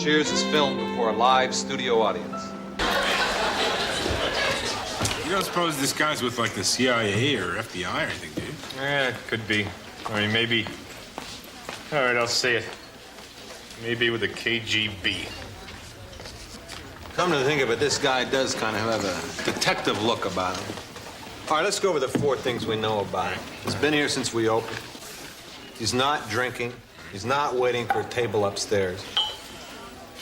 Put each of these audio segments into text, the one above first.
Cheers is filmed before a live studio audience. You don't suppose this guy's with, like, the CIA or FBI or anything, do you? Yeah, it could be. I mean, maybe. All right, I'll say it. Maybe with the KGB. Come to think of it, this guy does kind of have a detective look about him. All right, let's go over the 4 things we know about him. He's been here since we opened. He's not drinking. He's not waiting for a table upstairs.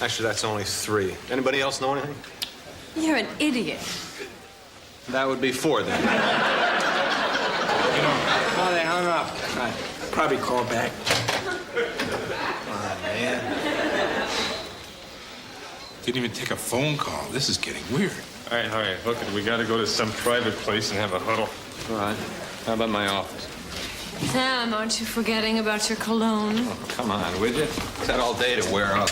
Actually, that's only 3. Anybody else know anything? You're an idiot. That would be 4 then. Oh, they hung up. I'd probably call back. Oh, man. Didn't even take a phone call. This is getting weird. All right, look, we gotta go to some private place and have a huddle. All right. How about my office? Sam, aren't you forgetting about your cologne? Oh, come on, would you? It's had all day to wear up.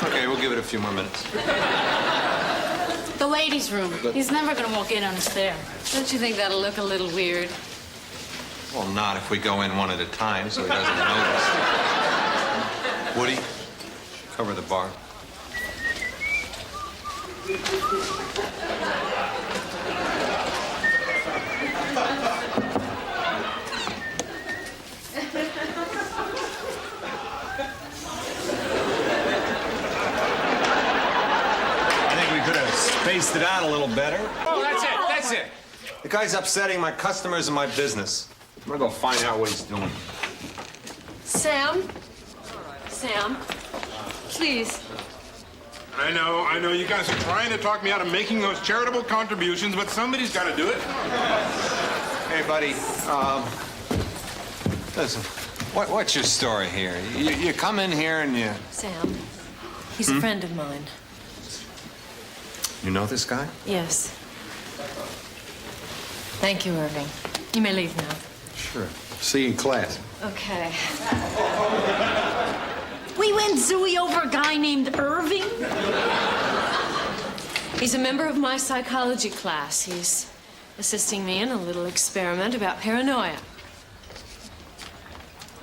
Okay, we'll give it a few more minutes. The ladies' room. He's never gonna walk in on us there. Don't you think that'll look a little weird? Well, not if we go in one at a time so he doesn't notice. Woody, cover the bar. Spaced it out a little better. Oh, that's it. The guy's upsetting my customers and my business. I'm gonna go find out what he's doing. Sam? Sam? Please. I know. You guys are trying to talk me out of making those charitable contributions, but somebody's got to do it. Hey, buddy. Listen, what's your story here? You come in here and you... Sam, he's a friend of mine. You know this guy? Yes. Thank you, Irving. You may leave now. Sure. See you in class. Okay. We went zooey over a guy named Irving. He's a member of my psychology class. He's assisting me in a little experiment about paranoia.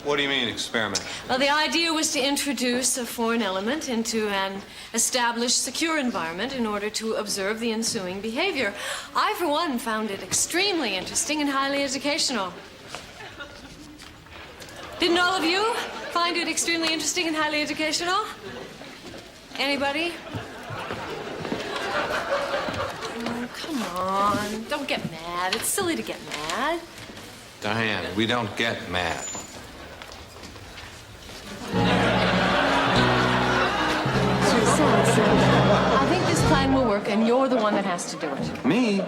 What do you mean, experiment? Well, the idea was to introduce a foreign element into an established, secure environment in order to observe the ensuing behavior. I, for one, found it extremely interesting and highly educational. Didn't all of you find it extremely interesting and highly educational? Anybody? Oh, come on. Don't get mad. It's silly to get mad. Diane, we don't get mad. I think this plan will work, and you're the one that has to do it. Me?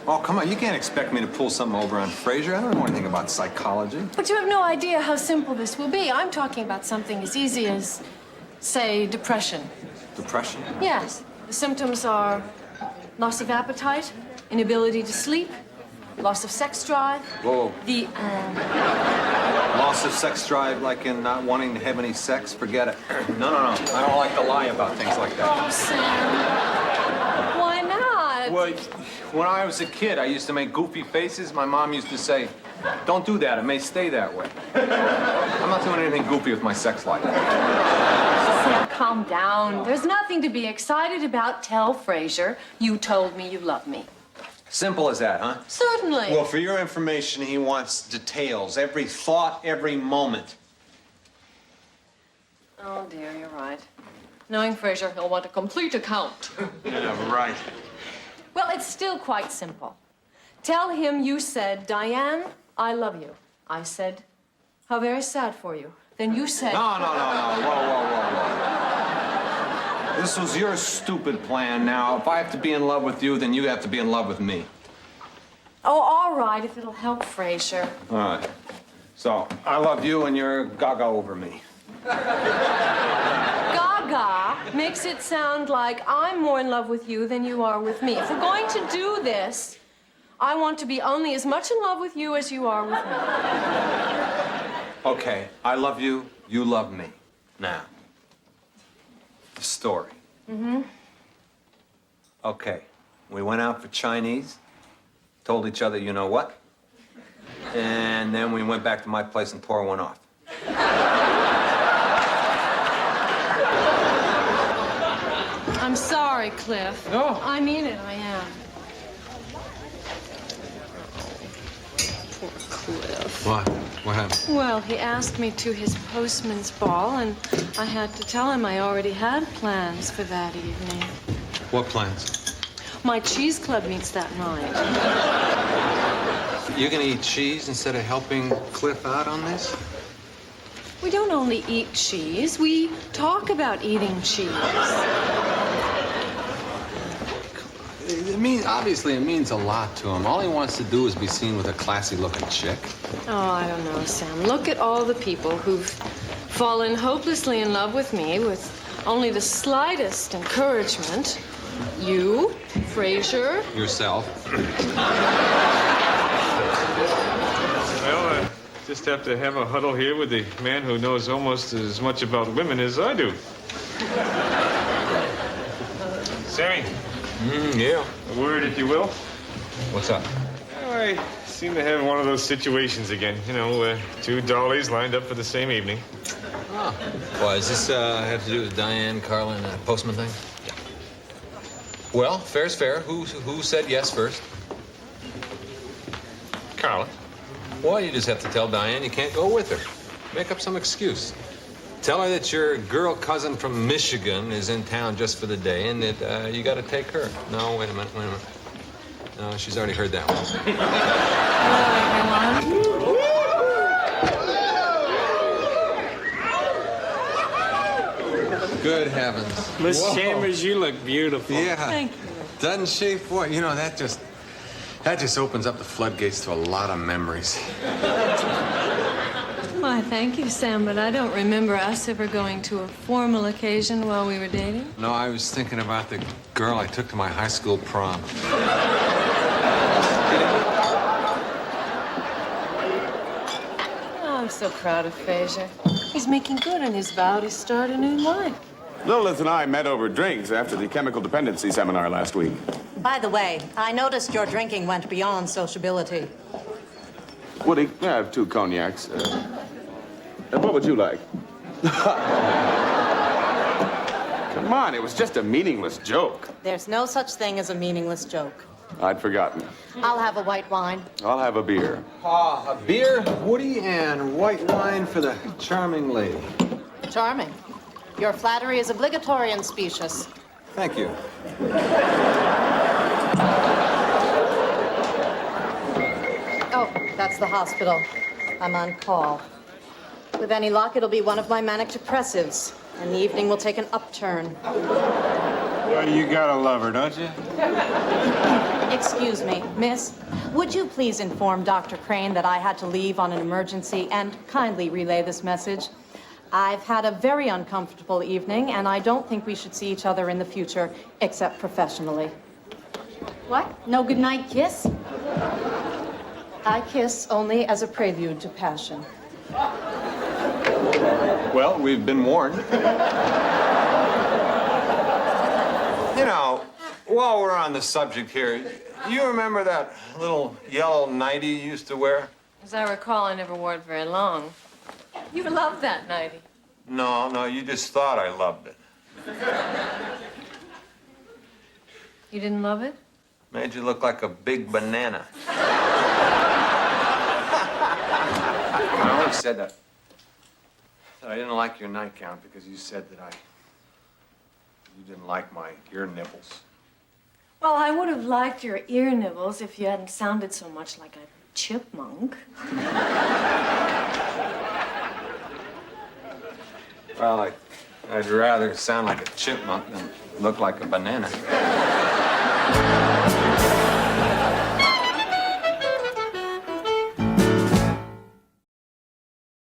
Oh, come on. You can't expect me to pull something over on Fraser. I don't know anything about psychology. But you have no idea how simple this will be. I'm talking about something as easy as, say, depression. Depression? Yes. The symptoms are loss of appetite, inability to sleep, loss of sex drive. Whoa. The, Loss of sex drive, like in not wanting to have any sex? Forget it. No. I don't like to lie about things like that. Oh, Sam. Why not? Well, when I was a kid, I used to make goofy faces. My mom used to say, don't do that. It may stay that way. I'm not doing anything goofy with my sex life. Sam, calm down. There's nothing to be excited about. Tell Fraser you told me you love me. Simple as that, huh? Certainly. Well, for your information, he wants details. Every thought, every moment. Oh, dear, you're right. Knowing Fraser, he'll want a complete account. Yeah, right. Well, it's still quite simple. Tell him you said, Diane, I love you. I said, how very sad for you. Then you said... No. Whoa. This was your stupid plan. Now, if I have to be in love with you, then you have to be in love with me. Oh, all right, if it'll help Fraser. All right. So, I love you and you're gaga over me. Gaga makes it sound like I'm more in love with you than you are with me. If we're going to do this, I want to be only as much in love with you as you are with me. Okay, I love you, you love me. Now, the story. Okay, we went out for Chinese, told each other, you know what? And then we went back to my place and tore one off. I'm sorry, Cliff. No. I mean it, I am. Poor Cliff. What? What happened? Well, he asked me to his postman's ball, and I had to tell him I already had plans for that evening. What plans? My cheese club meets that night. You're gonna eat cheese instead of helping Cliff out on this? We don't only eat cheese, we talk about eating cheese. Obviously it means a lot to him. All he wants to do is be seen with a classy-looking chick. Oh, I don't know, Sam. Look at all the people who've fallen hopelessly in love with me with only the slightest encouragement. You, Fraser. Yourself. Well, I just have to have a huddle here with the man who knows almost as much about women as I do. Sammy, Yeah. a word, if you will. What's up? I seem to have one of those situations again. You know, two dollies lined up for the same evening. Well, does this have to do with Diane, Carlin, and the postman thing? Yeah. Well, fair's fair. Who said yes first? Carlin. Well, you just have to tell Diane you can't go with her. Make up some excuse. Tell her that your girl cousin from Michigan is in town just for the day and that you got to take her. No, wait a minute. No, she's already heard that one. Hello, everyone. Good heavens. Miss Whoa. Chambers, you look beautiful. Yeah. Thank you. Doesn't she? Boy, you know, that just opens up the floodgates to a lot of memories. Why, thank you, Sam, but I don't remember us ever going to a formal occasion while we were dating. No, I was thinking about the girl I took to my high school prom. Oh, I'm so proud of Fraser. He's making good on his vow to start a new life. Lilith and I met over drinks after the chemical dependency seminar last week. By the way, I noticed your drinking went beyond sociability. Woody, I have 2 cognacs. What would you like? Come on, it was just a meaningless joke. There's no such thing as a meaningless joke. I'd forgotten. I'll have a white wine. I'll have a beer. A beer, Woody, and white wine for the charming lady. Charming. Your flattery is obligatory and specious. Thank you. Oh, that's the hospital. I'm on call. With any luck, it'll be one of my manic depressives, and the evening will take an upturn. Well, you gotta love her, don't you? Excuse me, miss. Would you please inform Dr. Crane that I had to leave on an emergency and kindly relay this message? I've had a very uncomfortable evening, and I don't think we should see each other in the future, except professionally. What? No goodnight kiss? I kiss only as a prelude to passion. Well, we've been warned. You know, while we're on the subject here, you remember that little yellow nightie you used to wear? As I recall, I never wore it very long. You loved that nightie. No, you just thought I loved it. You didn't love it? Made you look like a big banana. I always said that I didn't like your nightgown because you said that you didn't like my ear nibbles. Well, I would have liked your ear nibbles if you hadn't sounded so much like a chipmunk. Well, I'd rather sound like a chipmunk than look like a banana.